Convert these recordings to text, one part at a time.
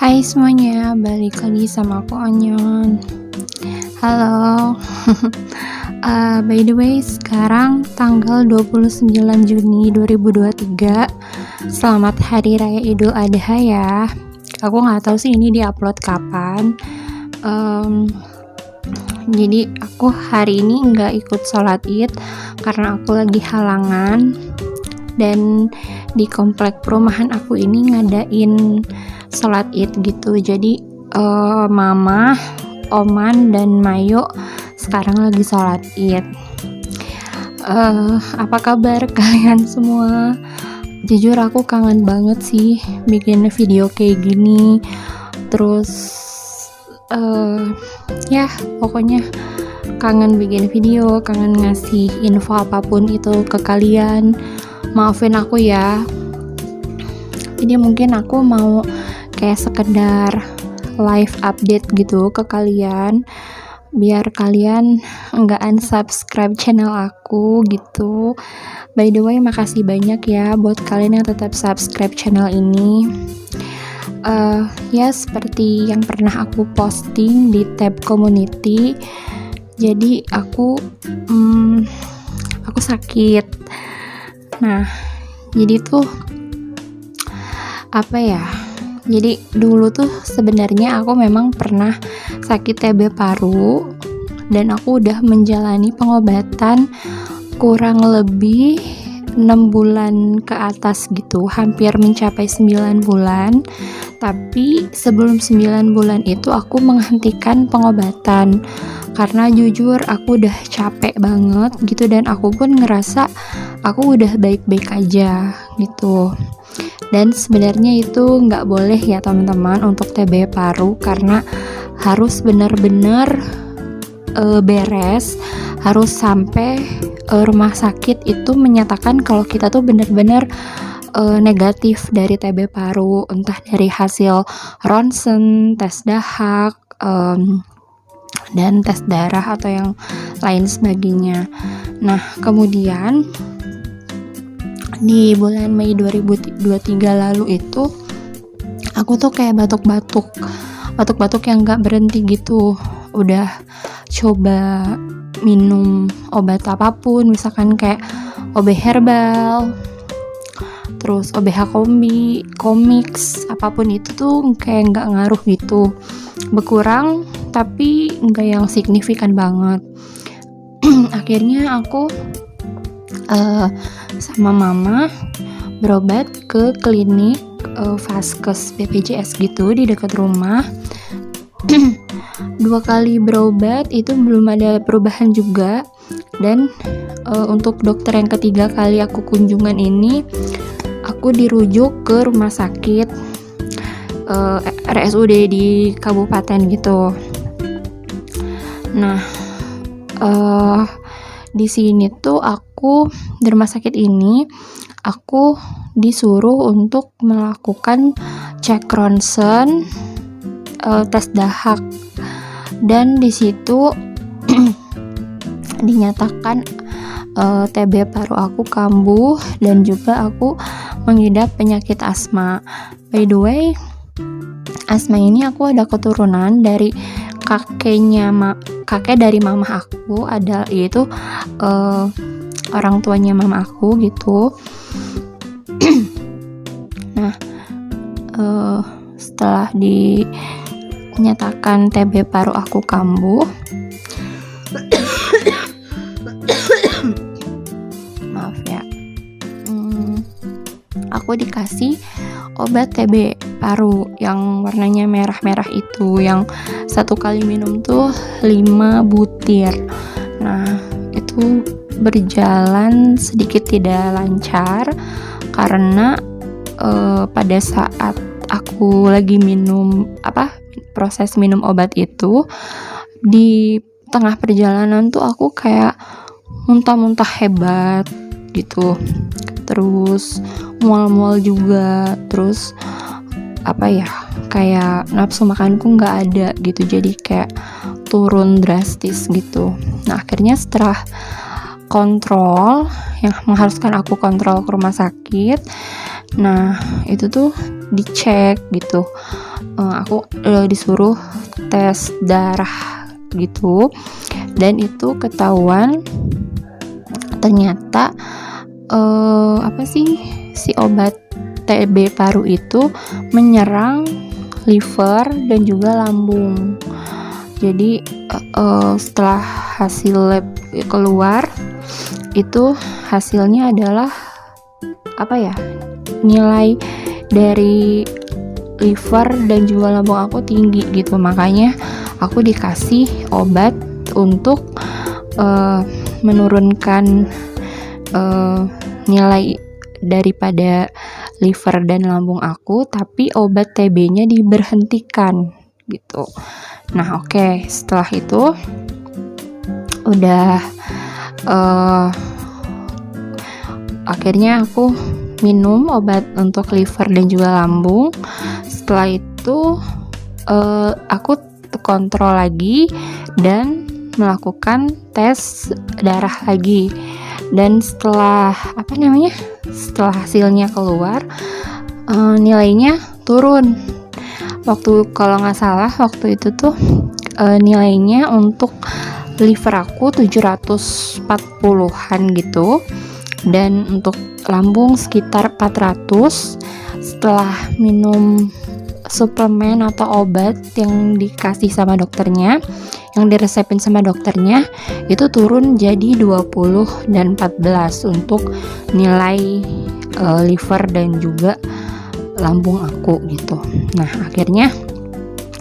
Hai semuanya, balik lagi sama aku Onyon. Halo. By the way, sekarang tanggal 29 Juni 2023. Selamat Hari Raya Idul Adha ya. Aku nggak tahu sih ini diupload kapan. Jadi aku hari ini nggak ikut sholat Id karena aku lagi halangan. Dan di komplek perumahan aku ini ngadain sholat Id gitu. Jadi mama, oman, dan Mayo sekarang lagi sholat Id. Apa kabar kalian semua? Jujur aku kangen banget sih bikin video kayak gini. Terus ya pokoknya kangen bikin video, kangen ngasih info apapun itu ke kalian. Maafin aku ya. Jadi mungkin aku mau kayak sekedar live update gitu ke kalian, biar kalian nggak unsubscribe channel aku gitu. By the way, makasih banyak ya buat kalian yang tetap subscribe channel ini. Ya seperti yang pernah aku posting di tab community. Jadi aku sakit. Nah, jadi tuh apa ya? Jadi dulu tuh sebenarnya aku memang pernah sakit TB paru dan aku udah menjalani pengobatan kurang lebih 6 bulan ke atas gitu, hampir mencapai 9 bulan. Tapi sebelum 9 bulan itu aku menghentikan pengobatan karena jujur aku udah capek banget gitu, dan aku pun ngerasa aku udah baik-baik aja gitu. Dan sebenarnya itu nggak boleh ya teman-teman untuk TB paru, karena harus benar-benar beres, harus sampai rumah sakit itu menyatakan kalau kita tuh benar-benar negatif dari TB paru, entah dari hasil ronsen, tes dahak, dan tes darah atau yang lain sebagainya. Nah, kemudian di bulan Mei 2023 lalu itu aku tuh kayak batuk-batuk yang gak berhenti gitu. Udah coba minum obat apapun, misalkan kayak OB herbal, terus OBH kombi, komix, apapun itu tuh kayak gak ngaruh gitu. Berkurang tapi nggak yang signifikan banget. Akhirnya aku sama mama berobat ke klinik Vaskes BPJS gitu di dekat rumah. 2 kali berobat itu belum ada perubahan juga, dan untuk dokter yang ketiga kali aku kunjungan ini aku dirujuk ke rumah sakit RSUD di kabupaten gitu. Nah, di sini tuh aku di rumah sakit ini aku disuruh untuk melakukan cek ronsen, tes dahak, dan di situ dinyatakan TB paru aku kambuh dan juga aku mengidap penyakit asma. By the way, asma ini aku ada keturunan dari kakek dari mama aku, yaitu orang tuanya mama aku gitu. Nah, setelah dinyatakan TB paru aku kambuh, maaf ya, aku dikasih obat TB paru yang warnanya merah-merah itu, yang 1 kali minum tuh 5 butir. Nah, itu berjalan sedikit tidak lancar karena pada saat aku lagi proses minum obat itu, di tengah perjalanan tuh aku kayak muntah-muntah hebat gitu, terus mual-mual juga, terus kayak nafsu makanku nggak ada gitu, jadi kayak turun drastis gitu. Nah, akhirnya setelah kontrol yang mengharuskan aku kontrol ke rumah sakit, nah itu tuh dicek gitu. Aku disuruh tes darah gitu, dan itu ketahuan ternyata si obat TB paru itu menyerang liver dan juga lambung. Jadi setelah hasil lab keluar, itu hasilnya adalah nilai dari liver dan juga lambung aku tinggi gitu. Makanya aku dikasih obat untuk menurunkan nilai daripada liver dan lambung aku, tapi obat TB-nya diberhentikan gitu. Nah, oke. Setelah itu udah akhirnya aku minum obat untuk liver dan juga lambung. Setelah itu aku kontrol lagi dan melakukan tes darah lagi. Dan setelah hasilnya keluar, nilainya turun. Kalau nggak salah waktu itu tuh nilainya untuk liver aku 740-an gitu, dan untuk lambung sekitar 400. Setelah minum suplemen atau obat yang dikasih sama dokternya, yang diresepin sama dokternya, itu turun jadi 20 dan 14 untuk nilai liver dan juga lambung aku gitu. Nah, akhirnya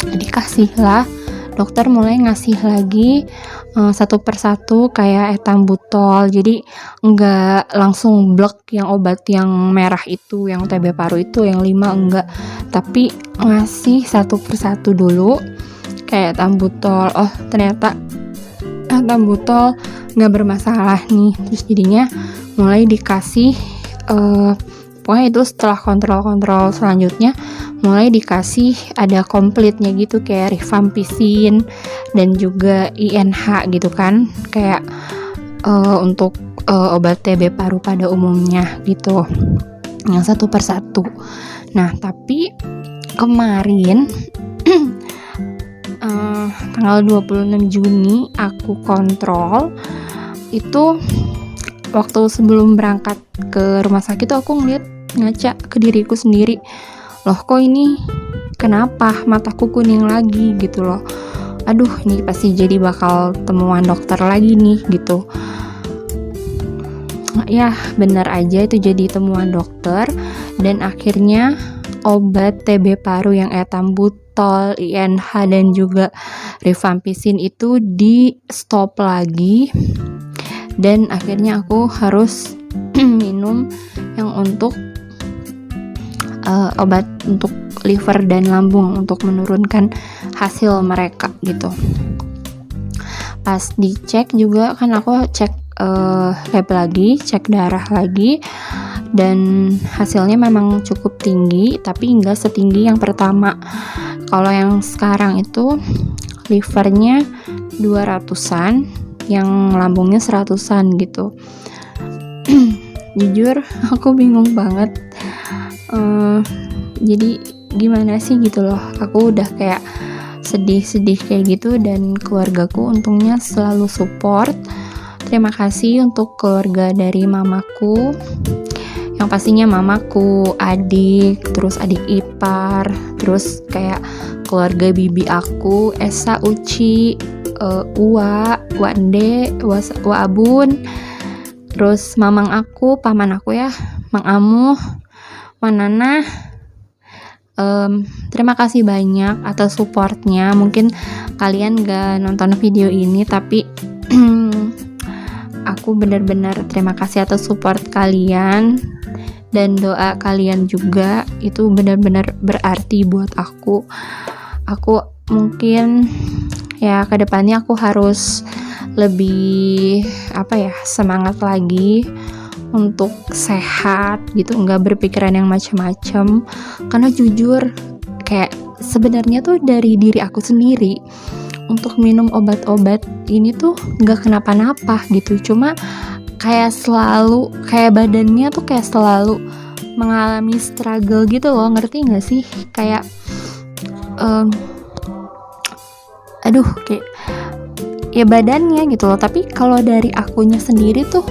dikasihlah, dokter mulai ngasih lagi satu persatu kayak etambutol. Jadi enggak langsung blok yang obat yang merah itu, yang TB paru itu yang 5, enggak, tapi ngasih satu persatu dulu kayak etambutol. Oh, ternyata etambutol nggak bermasalah nih. Terus jadinya mulai dikasih pokoknya itu setelah kontrol selanjutnya mulai dikasih ada komplitnya gitu, kayak rifampicin dan juga INH gitu kan, kayak untuk obat TB paru pada umumnya gitu, yang satu persatu. Nah, tapi kemarin tanggal 26 Juni aku kontrol itu, waktu sebelum berangkat ke rumah sakit tuh aku ngaca ke diriku sendiri, loh kok ini kenapa mataku kuning lagi gitu loh, aduh ini pasti jadi bakal temuan dokter lagi nih gitu. Ya benar aja itu jadi temuan dokter, dan akhirnya obat TB paru yang etambutol, INH dan juga rifampicin itu di stop lagi, dan akhirnya aku harus minum yang untuk obat untuk liver dan lambung untuk menurunkan hasil mereka gitu. Pas dicek juga kan aku cek lab lagi, cek darah lagi, dan hasilnya memang cukup tinggi, tapi enggak setinggi yang pertama. Kalau yang sekarang itu livernya 200-an, yang lambungnya 100-an gitu. Jujur aku bingung banget. Jadi gimana sih gitu loh, aku udah kayak sedih kayak gitu, dan keluargaku untungnya selalu support. Terima kasih untuk keluarga dari mamaku, yang pastinya mamaku, adik, terus adik ipar, terus kayak keluarga bibi aku, Esa, Uci, Uwa, Wande, Wa Abun, terus mamang aku, paman aku ya, Mang Amuh, Manana. Terima kasih banyak atas supportnya. Mungkin kalian gak nonton video ini, tapi aku benar-benar terima kasih atas support kalian, dan doa kalian juga itu benar-benar berarti buat aku. Aku mungkin ya kedepannya aku harus lebih semangat lagi untuk sehat gitu, nggak berpikiran yang macam-macam. Karena jujur kayak sebenarnya tuh dari diri aku sendiri untuk minum obat-obat ini tuh nggak kenapa-napa gitu, cuma kayak selalu kayak badannya tuh kayak selalu mengalami struggle gitu loh, ngerti nggak sih? Kayak aduh, kayak ya badannya gitu loh, tapi kalau dari akunya sendiri tuh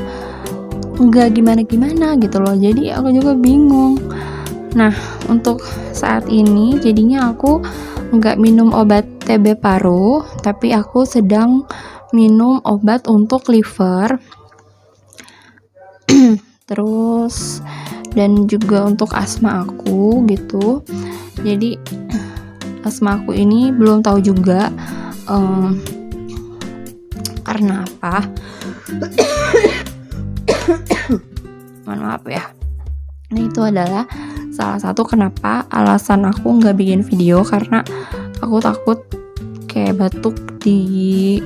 nggak gimana-gimana gitu loh, jadi aku juga bingung. Nah, untuk saat ini jadinya aku nggak minum obat TB paru, tapi aku sedang minum obat untuk liver terus dan juga untuk asma aku gitu. Jadi asma aku ini belum tahu juga karena apa. Mohon maaf ya. Nah, itu adalah salah satu kenapa alasan aku nggak bikin video, karena aku takut kayak batuk di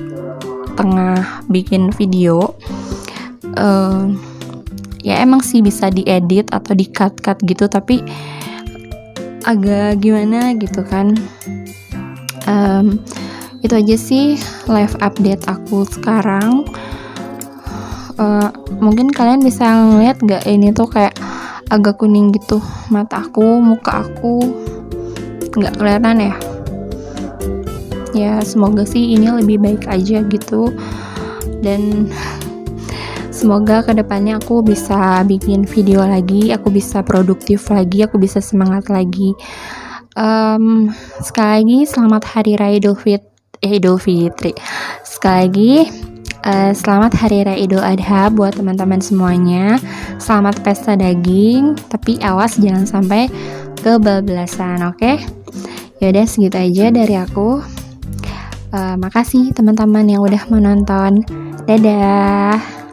tengah bikin video. Ya emang sih bisa diedit atau di cut gitu, tapi agak gimana gitu kan. Itu aja sih live update aku sekarang. Mungkin kalian bisa ngeliat gak, ini tuh kayak agak kuning gitu mata aku, muka aku nggak kelihatan ya. Ya semoga sih ini lebih baik aja gitu, dan semoga kedepannya aku bisa bikin video lagi, aku bisa produktif lagi, aku bisa semangat lagi. Sekali lagi selamat Hari Raya Idul Fitri. Sekali lagi selamat Hari Raya Idul Adha buat teman-teman semuanya. Selamat pesta daging, tapi awas jangan sampai kebablasan, oke? Yaudah, segitu aja dari aku. Makasih teman-teman yang udah menonton. Dadah.